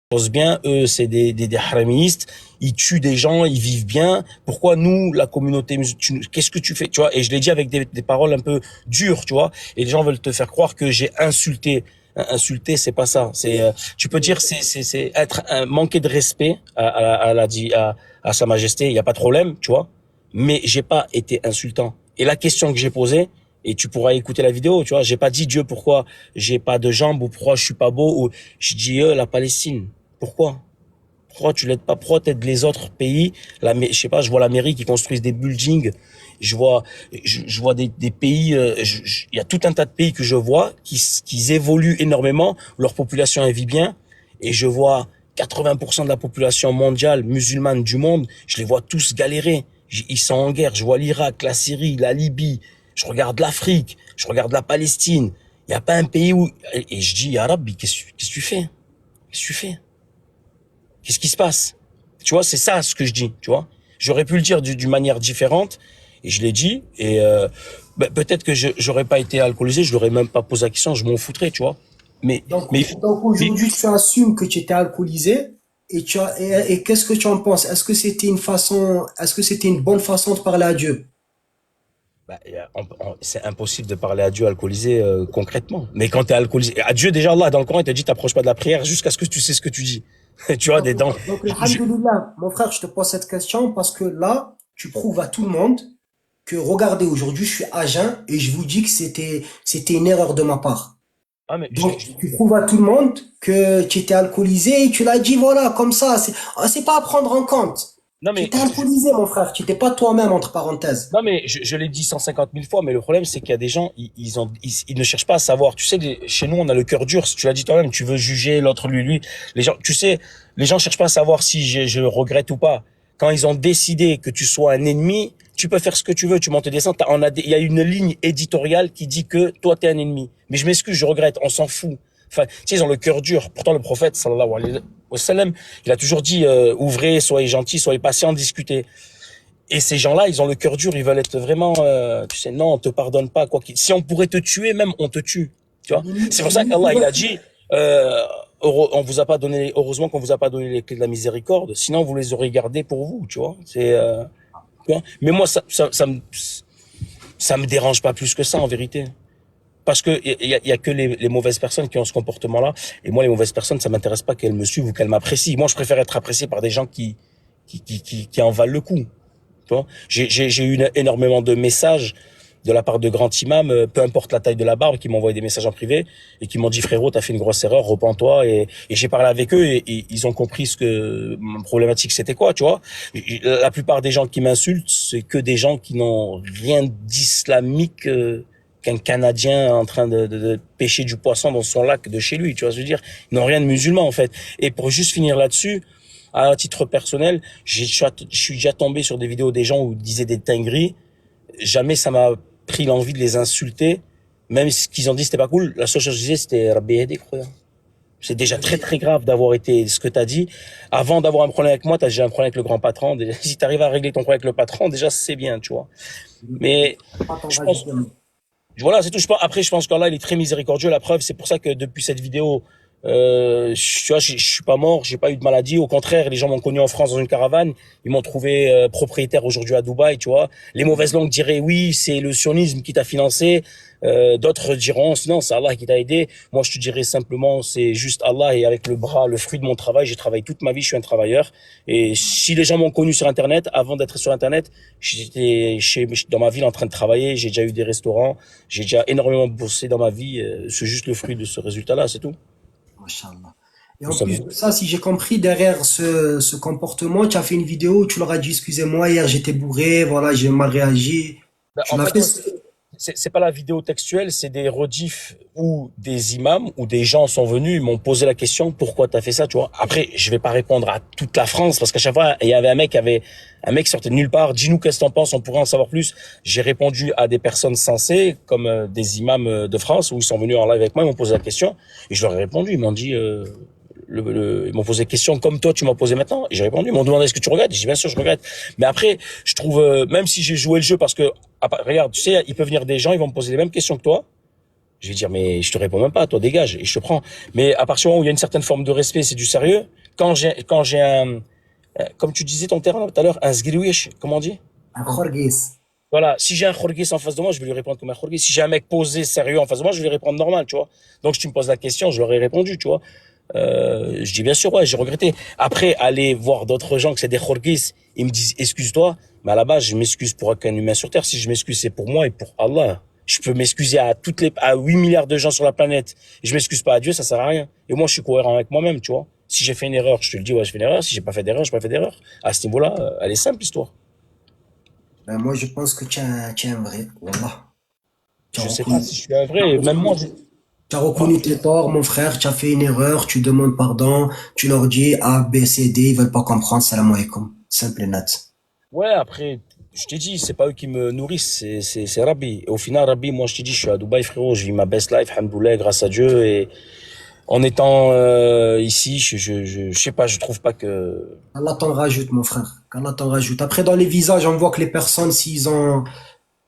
Posent bien, eux, c'est des haramistes, ils tuent des gens, ils vivent bien. Pourquoi nous, la communauté musulmane, qu'est-ce que tu fais, tu vois? Et je l'ai dit avec des paroles un peu dures, tu vois. Et les gens veulent te faire croire que j'ai insulté. Insulter, c'est pas ça. C'est, tu peux dire, c'est être manquer de respect à Sa Majesté. Il y a pas de problème, tu vois. Mais j'ai pas été insultant. Et la question que j'ai posée, et tu pourras écouter la vidéo, tu vois, j'ai pas dit Dieu pourquoi j'ai pas de jambes ou pourquoi je suis pas beau ou je dis la Palestine. Pourquoi? Pourquoi tu l'aides pas? Pourquoi t'aides les autres pays? Je sais pas, je vois l'Amérique qui construisent des buildings. Je vois des pays, il y a tout un tas de pays que je vois qui évoluent énormément. Leur population elle vit bien. Et je vois 80% de la population mondiale musulmane du monde, je les vois tous galérer. Ils sont en guerre. Je vois l'Irak, la Syrie, la Libye. Je regarde l'Afrique. Je regarde la Palestine. Il y a pas un pays où, et je dis, ya Rabbi, qu'est-ce que tu fais? Qu'est-ce que tu fais? Qu'est-ce qui se passe? Tu vois, c'est ça ce que je dis, tu vois. J'aurais pu le dire d'une manière différente, et je l'ai dit, et peut-être que j'aurais pas été alcoolisé, je l'aurais même pas posé la question, je m'en foutrais, tu vois. Mais, Donc, mais, donc mais aujourd'hui, tu assumes que tu étais alcoolisé et qu'est-ce que tu en penses? Est-ce que c'était une bonne façon de parler à Dieu? bah, c'est impossible de parler à Dieu alcoolisé concrètement. Mais quand t'es alcoolisé, à Dieu déjà Allah dans le Coran il te dit t'approches pas de la prière jusqu'à ce que tu sais ce que tu dis. Tu vois Donc, des dents. donc, Je- alhamdoulilah, mon frère, je te pose cette question parce que là, tu prouves à tout le monde que regardez, aujourd'hui, je suis à jeun et je vous dis que c'était une erreur de ma part. ah mais Donc, tu prouves à tout le monde que tu étais alcoolisé et tu l'as dit, voilà, comme ça. C'est pas à prendre en compte. non Tu mais étais alcoolisé, mon frère. Tu n'étais pas toi-même, entre parenthèses. Non mais je l'ai dit 150 000 fois, mais le problème c'est qu'il y a des gens, ils ne cherchent pas à savoir. Tu sais, chez nous on a le cœur dur. Tu l'as dit toi-même, tu veux juger l'autre lui. Les gens, tu sais, les gens cherchent pas à savoir si je regrette ou pas. Quand ils ont décidé que tu sois un ennemi, tu peux faire ce que tu veux. Tu montes et descends. Il y a une ligne éditoriale qui dit que toi t'es un ennemi. Mais je m'excuse, je regrette. On s'en fout. Enfin, tu sais, ils ont le cœur dur. Pourtant le prophète sallallahu alayhi wa sallam, il a toujours dit ouvrez, soyez gentils, soyez patients, discutez. Et ces gens-là, ils ont le cœur dur, ils veulent être vraiment, tu sais, non, on te pardonne pas, quoi qu'il. Si on pourrait te tuer, même, on te tue. Tu vois? C'est pour ça qu'Allah, il a dit, on vous a pas donné, heureusement qu'on vous a pas donné les clés de la miséricorde, sinon vous les aurez gardées pour vous, tu vois? Tu vois. Mais moi, ça me dérange pas plus que ça, en vérité. Parce que il y a que les mauvaises personnes qui ont ce comportement-là. Et moi, les mauvaises personnes, ça m'intéresse pas qu'elles me suivent ou qu'elles m'apprécient. Moi, je préfère être apprécié par des gens qui en valent le coup. Tu vois, j'ai eu énormément de messages de la part de grands imams, peu importe la taille de la barbe, qui m'ont envoyé des messages en privé et qui m'ont dit frérot, t'as fait une grosse erreur, repens-toi. Et j'ai parlé avec eux et ils ont compris ce que ma problématique c'était quoi, tu vois. La plupart des gens qui m'insultent, c'est que des gens qui n'ont rien d'islamique qu'un Canadien en train de pêcher du poisson dans son lac de chez lui, tu vois ce que je veux dire. Ils n'ont rien de musulman en fait. Et pour juste finir là-dessus, à titre personnel, je suis déjà tombé sur des vidéos des gens où ils disaient des dingueries. Jamais ça m'a pris l'envie de les insulter. Même ce qu'ils ont dit, c'était pas cool. La seule chose que je disais, c'était Rabbi Yedek, frère. C'est déjà très très grave d'avoir été ce que t'as dit. Avant d'avoir un problème avec moi, t'as déjà un problème avec le grand patron. Déjà, si t'arrives à régler ton problème avec le patron, déjà c'est bien, tu vois. Mais Pas t'en je pense, rajouter un. voilà, c'est tout. Après, je pense qu'Allah, il est très miséricordieux. La preuve, c'est pour ça que depuis cette vidéo, tu vois, je suis pas mort, j'ai pas eu de maladie. Au contraire, les gens m'ont connu en France dans une caravane. Ils m'ont trouvé propriétaire aujourd'hui à Dubaï, tu vois. Les mauvaises langues diraient oui, c'est le sionisme qui t'a financé. D'autres diront non, c'est Allah qui t'a aidé. Moi, je te dirais simplement, c'est juste Allah et avec le bras, le fruit de mon travail. J'ai travaillé toute ma vie, je suis un travailleur. Et si les gens m'ont connu sur Internet, avant d'être sur Internet, dans ma ville en train de travailler. J'ai déjà eu des restaurants. J'ai déjà énormément bossé dans ma vie. C'est juste le fruit de ce résultat-là, c'est tout. Machallah. Et Tout en plus simplement. de ça, si j'ai compris, derrière ce comportement, tu as fait une vidéo où tu leur as dit, excusez-moi, hier j'étais bourré, voilà, j'ai mal réagi. Ben, Tu en l'as fait, fait? moi, c'est pas la vidéo textuelle, c'est des rediffs où des imams ou des gens sont venus, ils m'ont posé la question pourquoi t'as fait ça, tu vois. Après, je vais pas répondre à toute la France parce qu'à chaque fois il y avait un mec qui sortait de nulle part. Dis-nous qu'est-ce que t'en penses, on pourrait en savoir plus. J'ai répondu à des personnes sensées comme des imams de France où ils sont venus en live avec moi, ils m'ont posé la question et je leur ai répondu. Ils m'ont dit ils m'ont posé des questions comme toi tu m'as posé maintenant et j'ai répondu. Ils m'ont demandé est-ce que tu regrettes. J'ai dit bien sûr je regrette. Mais après, je trouve même si j'ai joué le jeu parce que regarde, tu sais, il peut venir des gens, ils vont me poser les mêmes questions que toi. Je vais dire, mais je te réponds même pas, toi dégage, et je te prends. Mais à partir du moment où il y a une certaine forme de respect, c'est du sérieux. Quand j'ai un, comme tu disais ton terrain tout à l'heure, un zgriouish, comment on dit? Un khorgis. Voilà, si j'ai un khorgis en face de moi, je vais lui répondre comme un khorgis. Si j'ai un mec posé, sérieux en face de moi, je vais lui répondre normal, tu vois. Donc si tu me poses la question, je leur ai répondu, tu vois. Je dis bien sûr, ouais, j'ai regretté. Après, aller voir d'autres gens que c'est des khorgis, ils me disent excuse-toi, mais à la base, je m'excuse pour aucun humain sur Terre. Si je m'excuse, c'est pour moi et pour Allah. Je peux m'excuser à 8 milliards de gens sur la planète. Et je m'excuse pas à Dieu, ça sert à rien. Et moi, je suis cohérent avec moi-même, tu vois. Si j'ai fait une erreur, je te le dis, ouais, j'ai fait une erreur. Si j'ai pas fait d'erreur, j'ai pas fait d'erreur. À ce niveau-là, elle est simple, l'histoire. Ben, moi, je pense que tu es un vrai. Wallah. Tu as Je sais pas reconnu, si je suis un vrai, même moi, tu as reconnu tes torts, mon frère. Tu as fait une erreur. Tu demandes pardon. Tu leur dis A, B, C, D. Ils veulent pas comprendre. Salam alaikum. Simple et net. ouais, après, je t'ai dit, c'est pas eux qui me nourrissent, c'est Rabbi. Et au final, Rabbi, moi, je t'ai dit, je suis à Dubaï, frérot, je vis ma best life, hamdoulilah, grâce à Dieu. Et en étant ici, je sais pas, je trouve pas que... Allah t'en rajoute, mon frère. Qu'Allah t'en rajoute. Après, dans les visages, on voit que les personnes, s'ils ont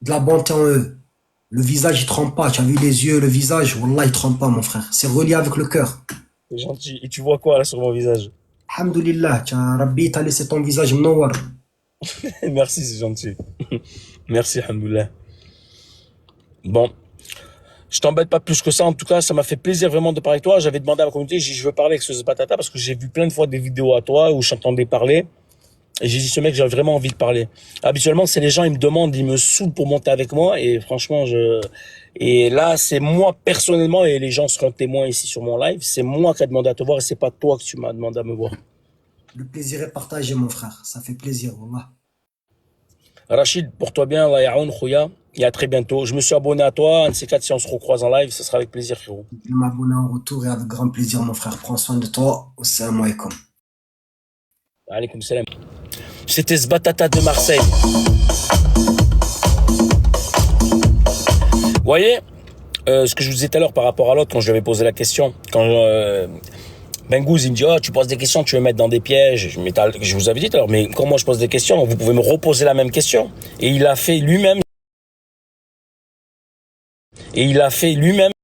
de la bonté en eux, le visage, il trompe pas. Tu as vu les yeux, le visage, Wallah, il trompe pas, mon frère. C'est relié avec le cœur. C'est gentil. Et tu vois quoi, là, sur mon visage? Alhamdulillah, Rabbi t'a laissé ton visage mnowar. Merci, c'est gentil. Merci, hamdoulilah. Bon, je t'embête pas plus que ça. En tout cas, ça m'a fait plaisir vraiment de parler avec toi. J'avais demandé à la communauté, j'ai dit, je veux parler avec ce Zbatata parce que j'ai vu plein de fois des vidéos à toi où je t'entendais parler. Et j'ai dit, ce mec, j'avais vraiment envie de parler. Habituellement, c'est les gens, ils me demandent, ils me saoulent pour monter avec moi. Et franchement, et là, c'est moi, personnellement, et les gens seront témoins ici sur mon live, c'est moi qui ai demandé à te voir et c'est pas toi que tu m'as demandé à me voir. Le plaisir est partagé, mon frère. Ça fait plaisir, Wallah. Rachid, porte-toi bien, Allah yaoun, khouya. Et à très bientôt. Je me suis abonné à toi. Un de ces quatre, si on se recroise en live, ce sera avec plaisir, frérot. Je m'abonne en retour et avec grand plaisir, mon frère. Prends soin de toi. Assalamu alaikum. Alaykoum salam. C'était Zbatata de Marseille. Vous voyez, ce que je vous disais tout à l'heure par rapport à l'autre, quand je lui avais posé la question, quand Bengouz, il me dit, oh, tu poses des questions, tu veux mettre dans des pièges. Je vous avais dit tout à l'heure, mais quand moi je pose des questions, vous pouvez me reposer la même question. Et il a fait lui-même